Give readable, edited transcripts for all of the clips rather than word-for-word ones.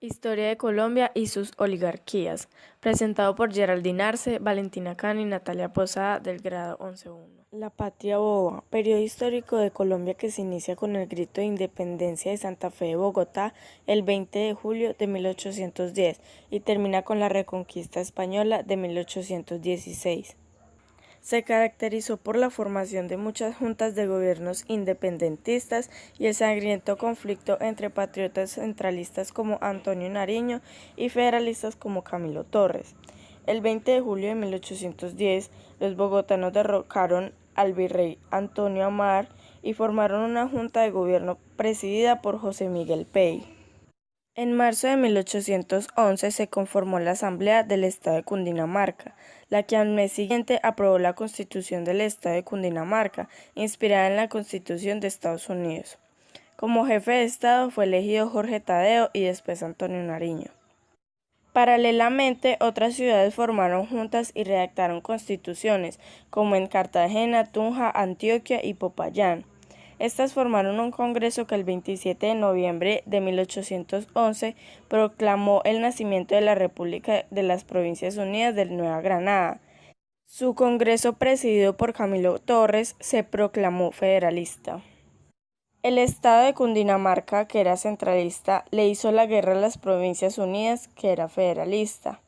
Historia de Colombia y sus oligarquías, presentado por Geraldine Arce, Valentina Cano y Natalia Posada del grado 11.1. La Patria Boba, periodo histórico de Colombia que se inicia con el grito de independencia de Santa Fe de Bogotá el 20 de julio de 1810 y termina con la Reconquista Española de 1816. Se caracterizó por la formación de muchas juntas de gobiernos independentistas y el sangriento conflicto entre patriotas centralistas como Antonio Nariño y federalistas como Camilo Torres. El 20 de julio de 1810, los bogotanos derrocaron al virrey Antonio Amar y formaron una junta de gobierno presidida por José Miguel Pey. En marzo de 1811 se conformó la Asamblea del Estado de Cundinamarca, la que al mes siguiente aprobó la Constitución del Estado de Cundinamarca, inspirada en la Constitución de Estados Unidos. Como jefe de Estado fue elegido Jorge Tadeo y después Antonio Nariño. Paralelamente, otras ciudades formaron juntas y redactaron constituciones, como en Cartagena, Tunja, Antioquia y Popayán. Estas formaron un congreso que el 27 de noviembre de 1811 proclamó el nacimiento de la República de las Provincias Unidas de Nueva Granada. Su congreso, presidido por Camilo Torres, se proclamó federalista. El estado de Cundinamarca, que era centralista, le hizo la guerra a las Provincias Unidas, que era federalista.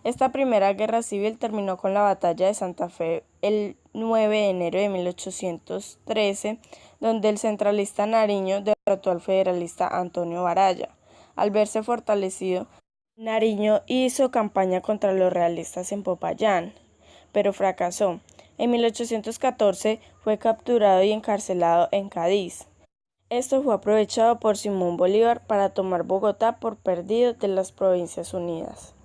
Esta primera guerra civil terminó con la batalla de Santa Fe el 9 de enero de 1813, donde el centralista Nariño derrotó al federalista Antonio Baraya. Al verse fortalecido, Nariño hizo campaña contra los realistas en Popayán, pero fracasó. En 1814 fue capturado y encarcelado en Cádiz. Esto fue aprovechado por Simón Bolívar para tomar Bogotá por perdido de las Provincias Unidas.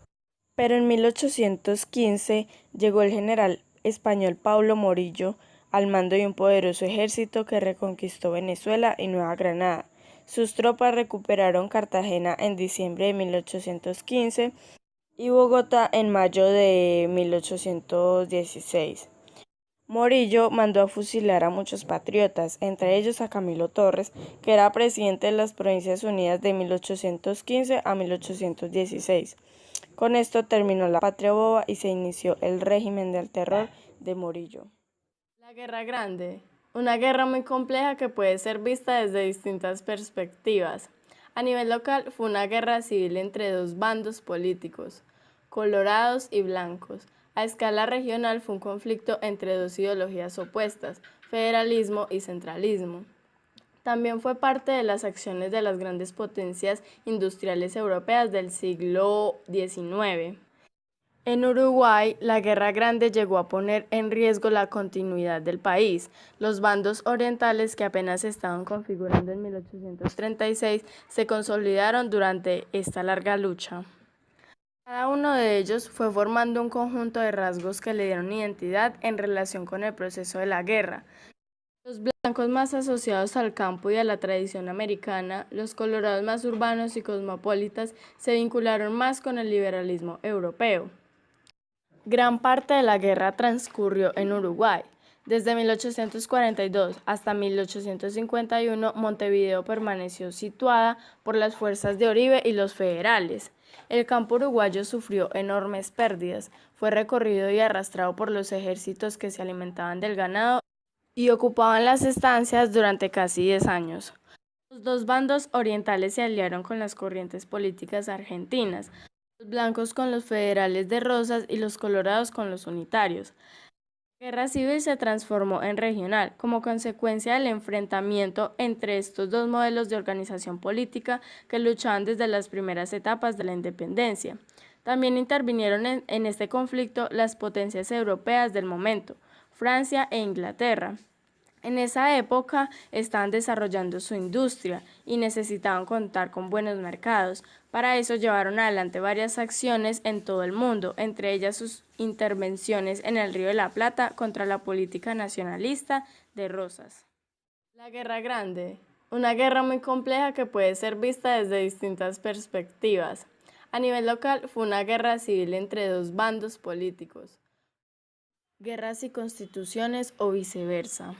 Pero en 1815 llegó el general español Paulo Morillo al mando de un poderoso ejército que reconquistó Venezuela y Nueva Granada. Sus tropas recuperaron Cartagena en diciembre de 1815 y Bogotá en mayo de 1816. Morillo mandó a fusilar a muchos patriotas, entre ellos a Camilo Torres, que era presidente de las Provincias Unidas de 1815 a 1816. Con esto terminó la Patria Boba y se inició el régimen del terror de Morillo. La Guerra Grande, una guerra muy compleja que puede ser vista desde distintas perspectivas. A nivel local fue una guerra civil entre dos bandos políticos, colorados y blancos. A escala regional fue un conflicto entre dos ideologías opuestas, federalismo y centralismo. También fue parte de las acciones de las grandes potencias industriales europeas del siglo XIX. En Uruguay, la Guerra Grande llegó a poner en riesgo la continuidad del país. Los bandos orientales, que apenas se estaban configurando en 1836, se consolidaron durante esta larga lucha. Cada uno de ellos fue formando un conjunto de rasgos que le dieron identidad en relación con el proceso de la guerra. Los blancos más asociados al campo y a la tradición americana, los colorados más urbanos y cosmopolitas se vincularon más con el liberalismo europeo. Gran parte de la guerra transcurrió en Uruguay. Desde 1842 hasta 1851, Montevideo permaneció situada por las fuerzas de Oribe y los federales. El campo uruguayo sufrió enormes pérdidas, fue recorrido y arrastrado por los ejércitos que se alimentaban del ganado y ocupaban las estancias durante casi 10 años. Los dos bandos orientales se aliaron con las corrientes políticas argentinas, los blancos con los federales de Rosas y los colorados con los unitarios. La guerra civil se transformó en regional como consecuencia del enfrentamiento entre estos dos modelos de organización política que luchaban desde las primeras etapas de la independencia. También intervinieron en este conflicto las potencias europeas del momento, Francia e Inglaterra. En esa época estaban desarrollando su industria y necesitaban contar con buenos mercados. Para eso llevaron adelante varias acciones en todo el mundo, entre ellas sus intervenciones en el Río de la Plata contra la política nacionalista de Rosas. La Guerra Grande, una guerra muy compleja que puede ser vista desde distintas perspectivas. A nivel local fue una guerra civil entre dos bandos políticos, guerras y constituciones o viceversa.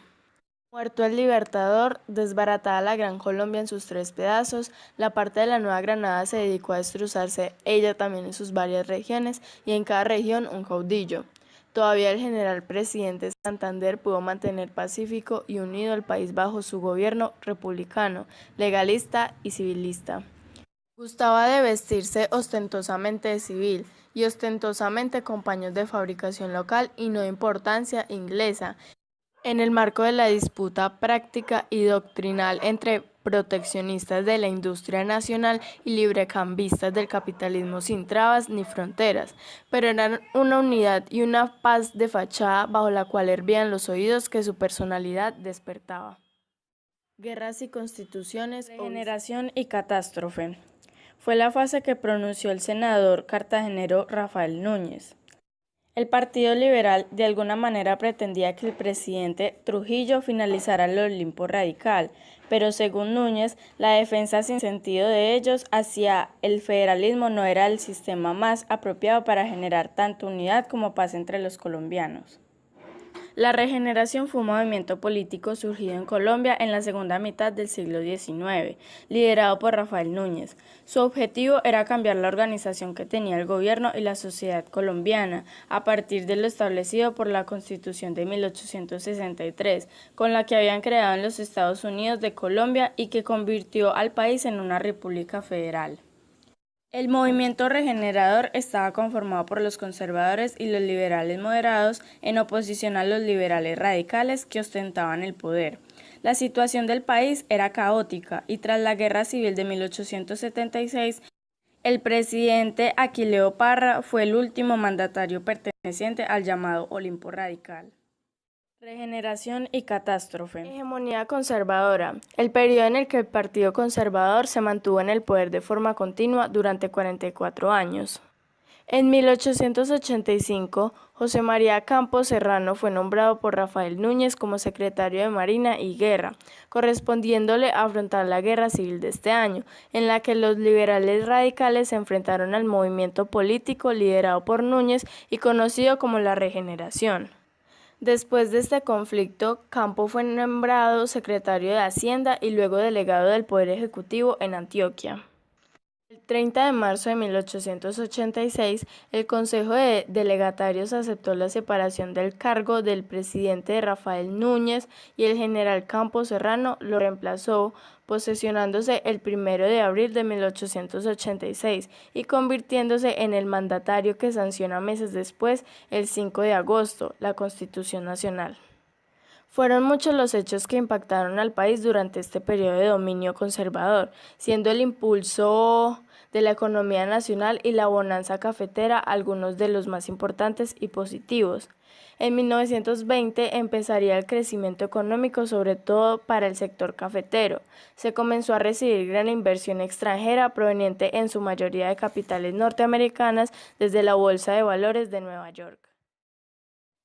Muerto el Libertador, desbaratada la Gran Colombia en sus 3 pedazos, la parte de la Nueva Granada se dedicó a destrozarse ella también en sus varias regiones y en cada región un caudillo. Todavía el general presidente Santander pudo mantener pacífico y unido al país bajo su gobierno republicano, legalista y civilista. Gustaba de vestirse ostentosamente de civil y ostentosamente con paños de fabricación local y no de importancia inglesa, en el marco de la disputa práctica y doctrinal entre proteccionistas de la industria nacional y librecambistas del capitalismo sin trabas ni fronteras, pero eran una unidad y una paz de fachada bajo la cual hervían los oídos que su personalidad despertaba. Guerras y constituciones, regeneración y catástrofe. Fue la frase que pronunció el senador cartagenero Rafael Núñez. El Partido Liberal de alguna manera pretendía que el presidente Trujillo finalizara el Olimpo radical, pero según Núñez, la defensa sin sentido de ellos hacia el federalismo no era el sistema más apropiado para generar tanto unidad como paz entre los colombianos. La regeneración fue un movimiento político surgido en Colombia en la segunda mitad del siglo XIX, liderado por Rafael Núñez. Su objetivo era cambiar la organización que tenía el gobierno y la sociedad colombiana, a partir de lo establecido por la Constitución de 1863, con la que habían creado en los Estados Unidos de Colombia y que convirtió al país en una república federal. El movimiento regenerador estaba conformado por los conservadores y los liberales moderados en oposición a los liberales radicales que ostentaban el poder. La situación del país era caótica y tras la Guerra Civil de 1876, el presidente Aquileo Parra fue el último mandatario perteneciente al llamado Olimpo Radical. Regeneración y catástrofe. Hegemonía conservadora. El periodo en el que el Partido Conservador se mantuvo en el poder de forma continua durante 44 años. En 1885, José María Campos Serrano fue nombrado por Rafael Núñez como secretario de Marina y Guerra, correspondiéndole a afrontar la Guerra Civil de este año, en la que los liberales radicales se enfrentaron al movimiento político liderado por Núñez y conocido como la Regeneración. Después de este conflicto, Campo fue nombrado secretario de Hacienda y luego delegado del Poder Ejecutivo en Antioquia. El 30 de marzo de 1886, el Consejo de Delegatarios aceptó la separación del cargo del presidente Rafael Núñez y el general Campos Serrano lo reemplazó, posesionándose el 1 de abril de 1886 y convirtiéndose en el mandatario que sanciona meses después, el 5 de agosto, la Constitución Nacional. Fueron muchos los hechos que impactaron al país durante este periodo de dominio conservador, siendo el impulso de la economía nacional y la bonanza cafetera algunos de los más importantes y positivos. En 1920 empezaría el crecimiento económico, sobre todo para el sector cafetero. Se comenzó a recibir gran inversión extranjera proveniente en su mayoría de capitales norteamericanas desde la Bolsa de Valores de Nueva York.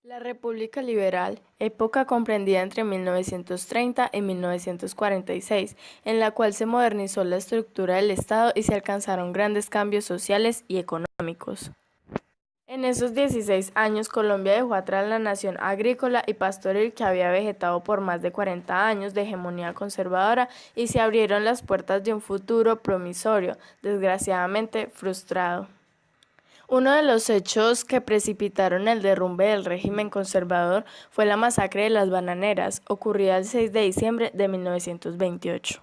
La República Liberal, época comprendida entre 1930 y 1946, en la cual se modernizó la estructura del Estado y se alcanzaron grandes cambios sociales y económicos. En esos 16 años, Colombia dejó atrás la nación agrícola y pastoril que había vegetado por más de 40 años de hegemonía conservadora y se abrieron las puertas de un futuro promisorio, desgraciadamente frustrado. Uno de los hechos que precipitaron el derrumbe del régimen conservador fue la masacre de las bananeras, ocurrida el 6 de diciembre de 1928.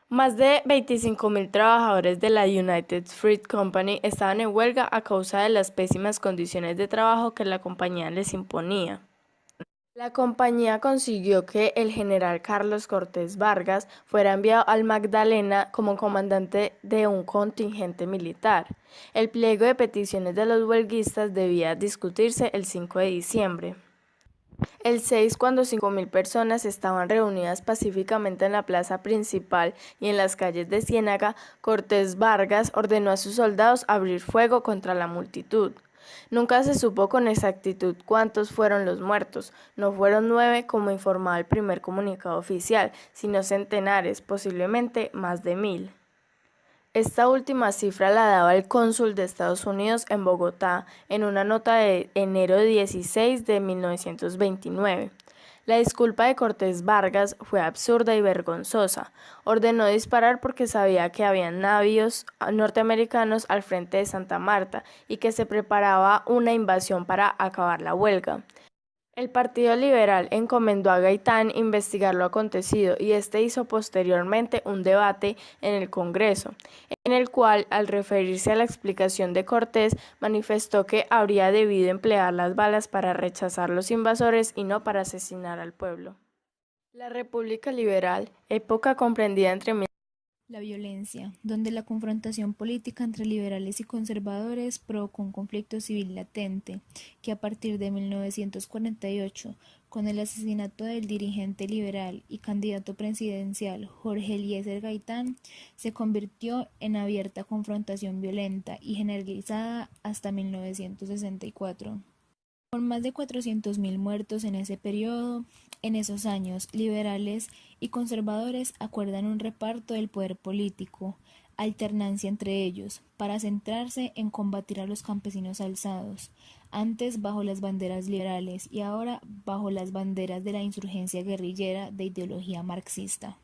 Más de 25.000 trabajadores de la United Fruit Company estaban en huelga a causa de las pésimas condiciones de trabajo que la compañía les imponía. La compañía consiguió que el general Carlos Cortés Vargas fuera enviado al Magdalena como comandante de un contingente militar. El pliego de peticiones de los huelguistas debía discutirse el 5 de diciembre. El 6, cuando 5.000 personas estaban reunidas pacíficamente en la plaza principal y en las calles de Ciénaga, Cortés Vargas ordenó a sus soldados abrir fuego contra la multitud. Nunca se supo con exactitud cuántos fueron los muertos. No fueron 9, como informaba el primer comunicado oficial, sino centenares, posiblemente más de 1.000. Esta última cifra la daba el cónsul de Estados Unidos en Bogotá en una nota de enero 16 de 1929. La disculpa de Cortés Vargas fue absurda y vergonzosa. Ordenó disparar porque sabía que habían navíos norteamericanos al frente de Santa Marta y que se preparaba una invasión para acabar la huelga. El Partido Liberal encomendó a Gaitán investigar lo acontecido y este hizo posteriormente un debate en el Congreso, en el cual, al referirse a la explicación de Cortés, manifestó que habría debido emplear las balas para rechazar los invasores y no para asesinar al pueblo. La República Liberal, época comprendida entre La violencia, donde la confrontación política entre liberales y conservadores provocó un conflicto civil latente, que a partir de 1948, con el asesinato del dirigente liberal y candidato presidencial Jorge Eliezer Gaitán, se convirtió en abierta confrontación violenta y generalizada hasta 1964. Con más de 400.000 muertos en ese periodo, en esos años, liberales y conservadores acuerdan un reparto del poder político, alternancia entre ellos, para centrarse en combatir a los campesinos alzados, antes bajo las banderas liberales y ahora bajo las banderas de la insurgencia guerrillera de ideología marxista.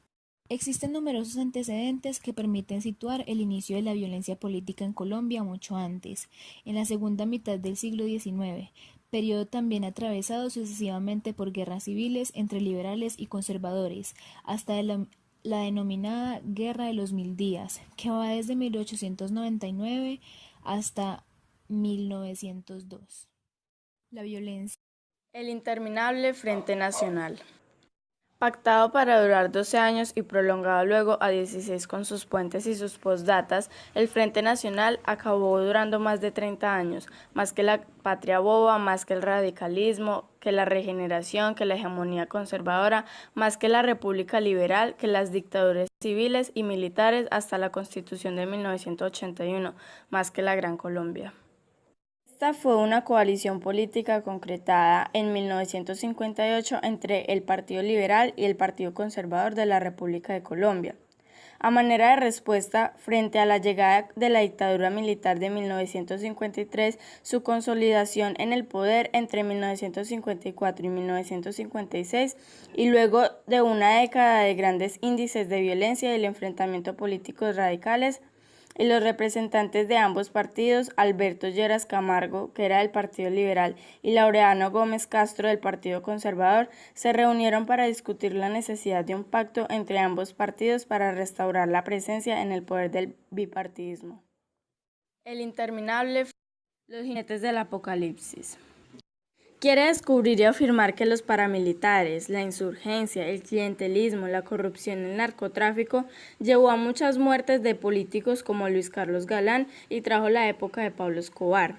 Existen numerosos antecedentes que permiten situar el inicio de la violencia política en Colombia mucho antes, en la segunda mitad del siglo XIX, periodo también atravesado sucesivamente por guerras civiles entre liberales y conservadores, hasta la denominada Guerra de los Mil Días, que va desde 1899 hasta 1902. La violencia. El interminable Frente Nacional. Pactado para durar 12 años y prolongado luego a 16 con sus puentes y sus postdatas, el Frente Nacional acabó durando más de 30 años, más que la patria boba, más que el radicalismo, que la regeneración, que la hegemonía conservadora, más que la república liberal, que las dictaduras civiles y militares hasta la Constitución de 1981, más que la Gran Colombia. Esta fue una coalición política concretada en 1958 entre el Partido Liberal y el Partido Conservador de la República de Colombia. A manera de respuesta, frente a la llegada de la dictadura militar de 1953, su consolidación en el poder entre 1954 y 1956, y luego de una década de grandes índices de violencia y el enfrentamiento políticos radicales, y los representantes de ambos partidos, Alberto Lleras Camargo, que era del Partido Liberal, y Laureano Gómez Castro, del Partido Conservador, se reunieron para discutir la necesidad de un pacto entre ambos partidos para restaurar la presencia en el poder del bipartidismo. El interminable Los jinetes del apocalipsis. Quiere descubrir y afirmar que los paramilitares, la insurgencia, el clientelismo, la corrupción y el narcotráfico llevó a muchas muertes de políticos como Luis Carlos Galán y trajo la época de Pablo Escobar.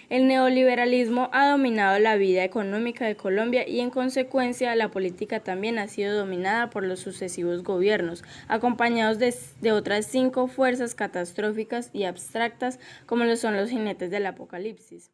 El neoliberalismo ha dominado la vida económica de Colombia y en consecuencia la política también ha sido dominada por los sucesivos gobiernos, acompañados de otras 5 fuerzas catastróficas y abstractas como lo son los jinetes del apocalipsis.